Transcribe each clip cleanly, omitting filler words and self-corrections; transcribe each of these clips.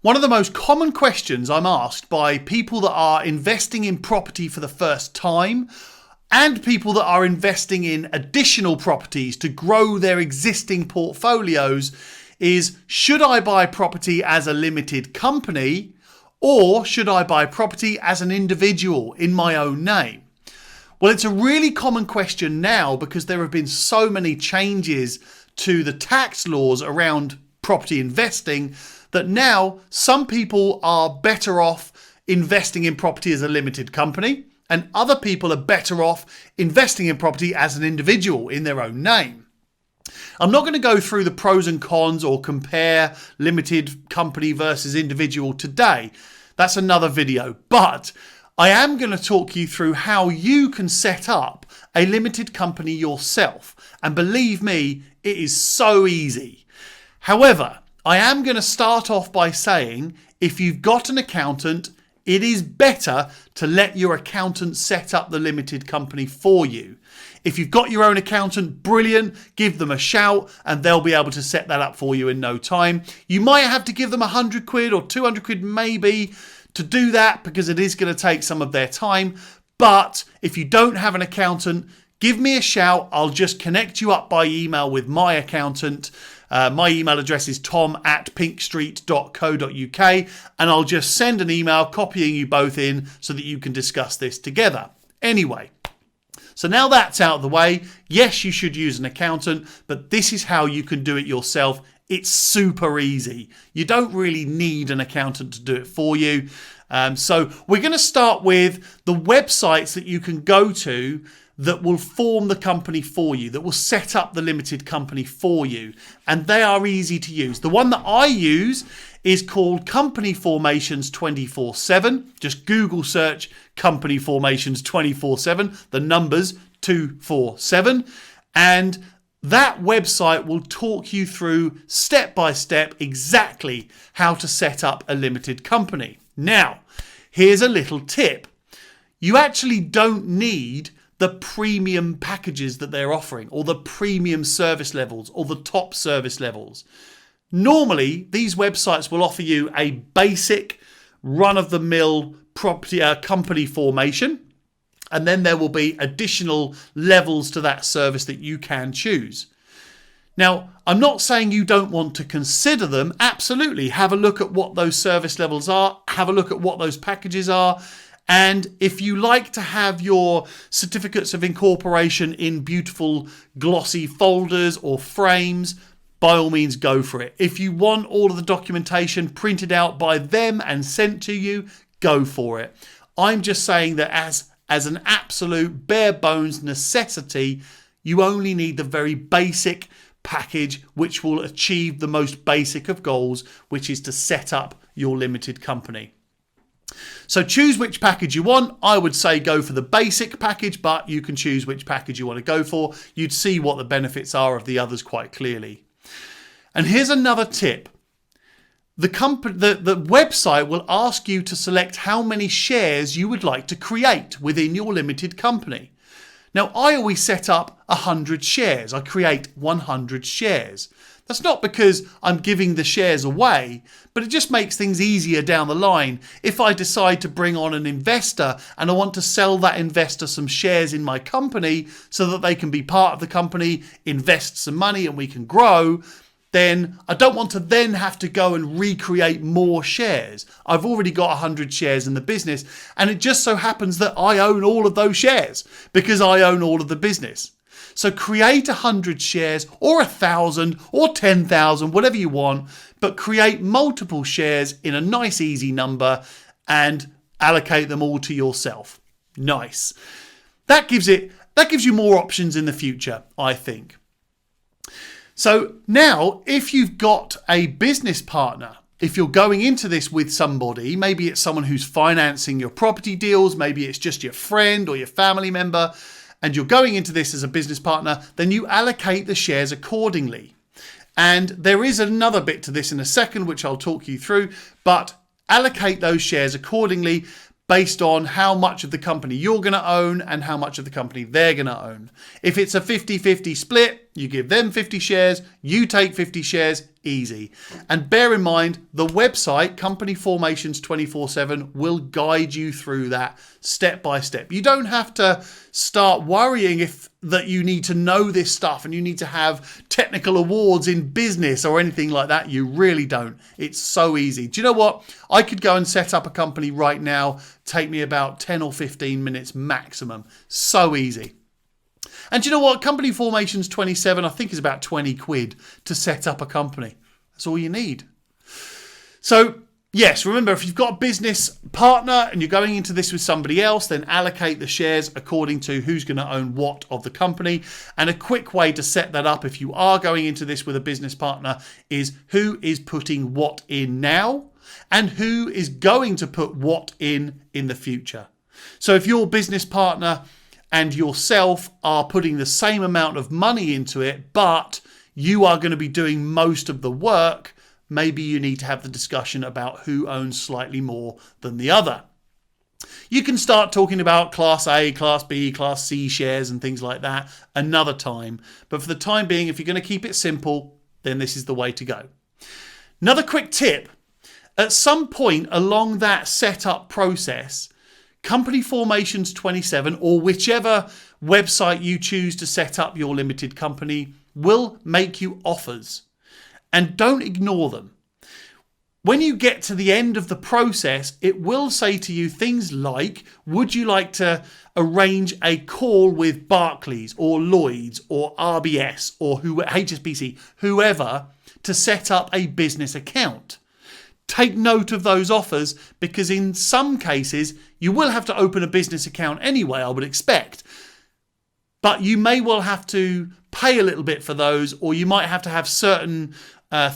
One of the most common questions I'm asked by people that are investing in property for the first time and people that are investing in additional properties to grow their existing portfolios is, should I buy property as a limited company or should I buy property as an individual in my own name? Well, it's a really common question now because there have been so many changes to the tax laws around property investing that now some people are better off investing in property as a limited company and other people are better off investing in property as an individual in their own name. I'm not going to go through the pros and cons or compare limited company versus individual today. That's another video, but I am going to talk you through how you can set up a limited company yourself. And believe me, it is so easy. However, I am going to start off by saying if you've got an accountant, it is better to let your accountant set up the limited company for you. If you've got your own accountant, brilliant, give them a shout and they'll be able to set that up for you in no time. You might have to give them 100 quid or 200 quid maybe to do that because it is going to take some of their time. But if you don't have an accountant, give me a shout. I'll just connect you up by email with my accountant. My email address is tom@pinkstreet.co.uk and I'll just send an email copying you both in so that you can discuss this together. Anyway, so now that's out of the way. Yes, you should use an accountant, but this is how you can do it yourself. It's super easy. You don't really need an accountant to do it for you. So we're going to start with the websites that you can go to that will form the company for you, that will set up the limited company for you. And they are easy to use. The one that I use is called Company Formations 24/7. Just Google search Company Formations 24/7, the numbers 247. And that website will talk you through step by step exactly how to set up a limited company. Now, here's a little tip. You actually don't need the premium packages that they're offering or the premium service levels or the top service levels. Normally, these websites will offer you a basic run-of-the-mill property company formation, and then there will be additional levels to that service that you can choose. Now, I'm not saying you don't want to consider them. Absolutely, have a look at what those service levels are, have a look at what those packages are. And if you like to have your certificates of incorporation in beautiful glossy folders or frames, by all means go for it. If you want all of the documentation printed out by them and sent to you, go for it. I'm just saying that as an absolute bare bones necessity, you only need the very basic package which will achieve the most basic of goals, which is to set up your limited company. So choose which package you want. I would say go for the basic package, but you can choose which package you want to go for. You'd see what the benefits are of the others quite clearly. And here's another tip. The website will ask you to select how many shares you would like to create within your limited company. Now, I always set up 100 shares. I create 100 shares. That's not because I'm giving the shares away, but it just makes things easier down the line. If I decide to bring on an investor and I want to sell that investor some shares in my company so that they can be part of the company, invest some money and we can grow, then I don't want to then have to go and recreate more shares. I've already got 100 shares in the business and it just so happens that I own all of those shares because I own all of the business. So create 100 shares or 1,000 or 10,000, whatever you want, but create multiple shares in a nice easy number and allocate them all to yourself. Nice. That gives you more options in the future, I think. So now, if you've got a business partner, if you're going into this with somebody, maybe it's someone who's financing your property deals, maybe it's just your friend or your family member, and you're going into this as a business partner, then you allocate the shares accordingly. And there is another bit to this in a second, which I'll talk you through, but allocate those shares accordingly based on how much of the company you're going to own and how much of the company they're going to own. If it's a 50-50 split, you give them 50 shares, you take 50 shares, easy. And bear in mind, the website, Company Formations 24/7, will guide you through that step by step. You don't have to start worrying that you need to know this stuff and you need to have technical awards in business or anything like that. You really don't. It's so easy. Do you know what? I could go and set up a company right now, take me about 10 or 15 minutes maximum. So easy. And do you know what? Company Formations 27, I think, is about 20 quid to set up a company. That's all you need. So, yes, remember, if you've got a business partner and you're going into this with somebody else, then allocate the shares according to who's going to own what of the company. And a quick way to set that up if you are going into this with a business partner is who is putting what in now and who is going to put what in the future. So if your business partner and yourself are putting the same amount of money into it, but you are going to be doing most of the work, maybe you need to have the discussion about who owns slightly more than the other. You can start talking about Class A, Class B, Class C shares and things like that another time. But for the time being, if you're going to keep it simple, then this is the way to go. Another quick tip. At some point along that setup process, Company Formations 27, or whichever website you choose to set up your limited company, will make you offers. And don't ignore them. When you get to the end of the process, it will say to you things like, would you like to arrange a call with Barclays or Lloyds or RBS or HSBC, whoever, to set up a business account? Take note of those offers, because in some cases you will have to open a business account anyway, I would expect. But you may well have to pay a little bit for those, or you might have to have certain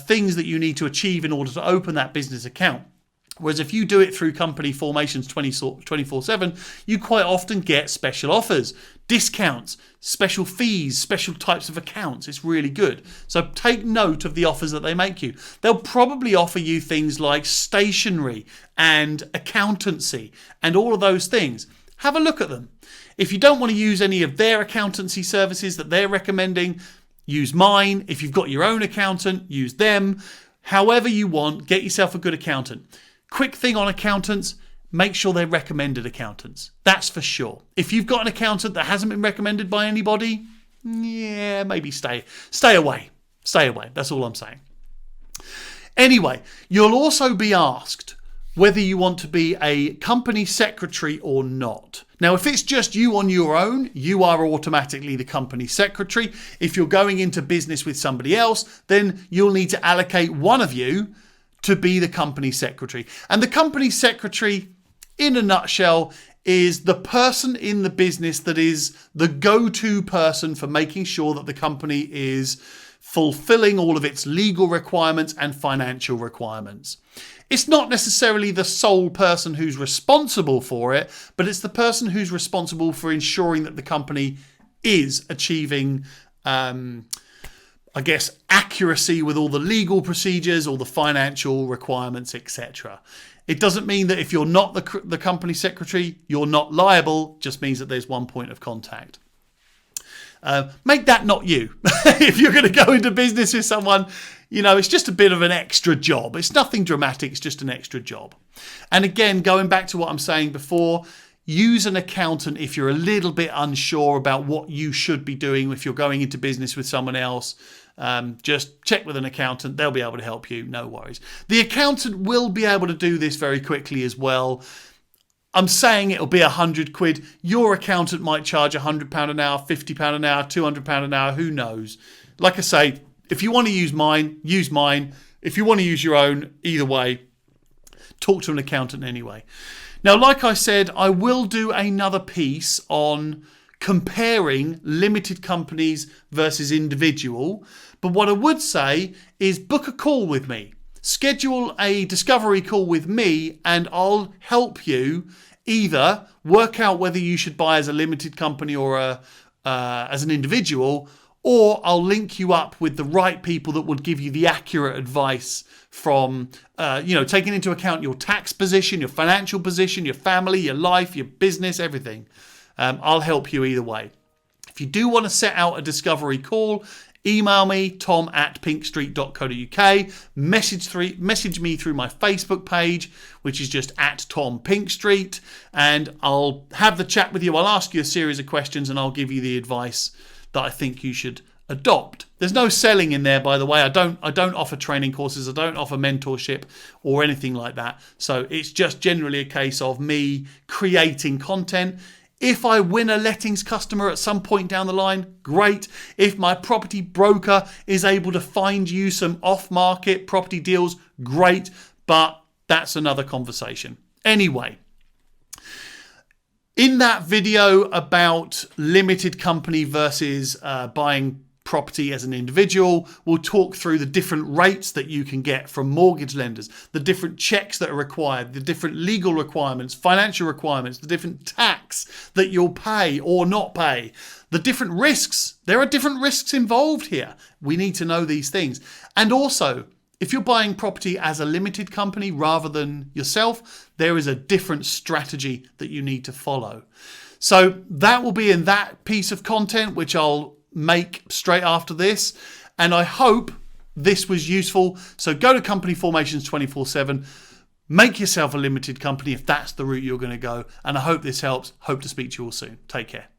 things that you need to achieve in order to open that business account. Whereas if you do it through Company Formations 24/7, you quite often get special offers, discounts, special fees, special types of accounts. It's really good. So take note of the offers that they make you. They'll probably offer you things like stationery and accountancy and all of those things. Have a look at them. If you don't want to use any of their accountancy services that they're recommending, use mine. If you've got your own accountant, use them. However you want, get yourself a good accountant. Quick thing on accountants, make sure they're recommended accountants. That's for sure. If you've got an accountant that hasn't been recommended by anybody, yeah, maybe stay away. Stay away. That's all I'm saying. Anyway, you'll also be asked whether you want to be a company secretary or not. Now, if it's just you on your own, you are automatically the company secretary. If you're going into business with somebody else, then you'll need to allocate one of you to be the company secretary. And the company secretary, in a nutshell, is the person in the business that is the go-to person for making sure that the company is fulfilling all of its legal requirements and financial requirements. It's not necessarily the sole person who's responsible for it, but it's the person who's responsible for ensuring that the company is achieving accuracy with all the legal procedures, all the financial requirements, etc. It doesn't mean that if you're not the company secretary, you're not liable. It just means that there's one point of contact. Make that not you. If you're going to go into business with someone, it's just a bit of an extra job. It's nothing dramatic. It's just an extra job. And again, going back to what I'm saying before, use an accountant if you're a little bit unsure about what you should be doing if you're going into business with someone else. Just check with an accountant. They'll be able to help you. No worries. The accountant will be able to do this very quickly as well. I'm saying it'll be 100 quid. Your accountant might charge £100 an hour, £50 an hour, £200 an hour. Who knows? Like I say, if you want to use mine, use mine. If you want to use your own, either way, talk to an accountant anyway. Now, like I said, I will do another piece on comparing limited companies versus individual. But what I would say is book a call with me. Schedule a discovery call with me and I'll help you either work out whether you should buy as a limited company or as an individual, or I'll link you up with the right people that would give you the accurate advice from, taking into account your tax position, your financial position, your family, your life, your business, everything. I'll help you either way. If you do want to set out a discovery call, email me, tom@pinkstreet.co.uk, message me through my Facebook page, which is just @TomPinkstreet, and I'll have the chat with you. I'll ask you a series of questions and I'll give you the advice that I think you should adopt. There's no selling in there, by the way. I don't offer training courses. I don't offer mentorship or anything like that. So it's just generally a case of me creating content. If I win a lettings customer at some point down the line, great. If my property broker is able to find you some off-market property deals, great. But that's another conversation. Anyway, in that video about limited company versus buying property as an individual, we'll talk through the different rates that you can get from mortgage lenders, the different checks that are required, the different legal requirements, financial requirements, the different tax that you'll pay or not pay, the different risks. There are different risks involved here. We need to know these things. And also, if you're buying property as a limited company rather than yourself, there is a different strategy that you need to follow. So that will be in that piece of content, which I'll make straight after this. And I hope this was useful. So go to Company Formations 24/7. Make yourself a limited company if that's the route you're going to go. And I hope this helps. Hope to speak to you all soon. Take care.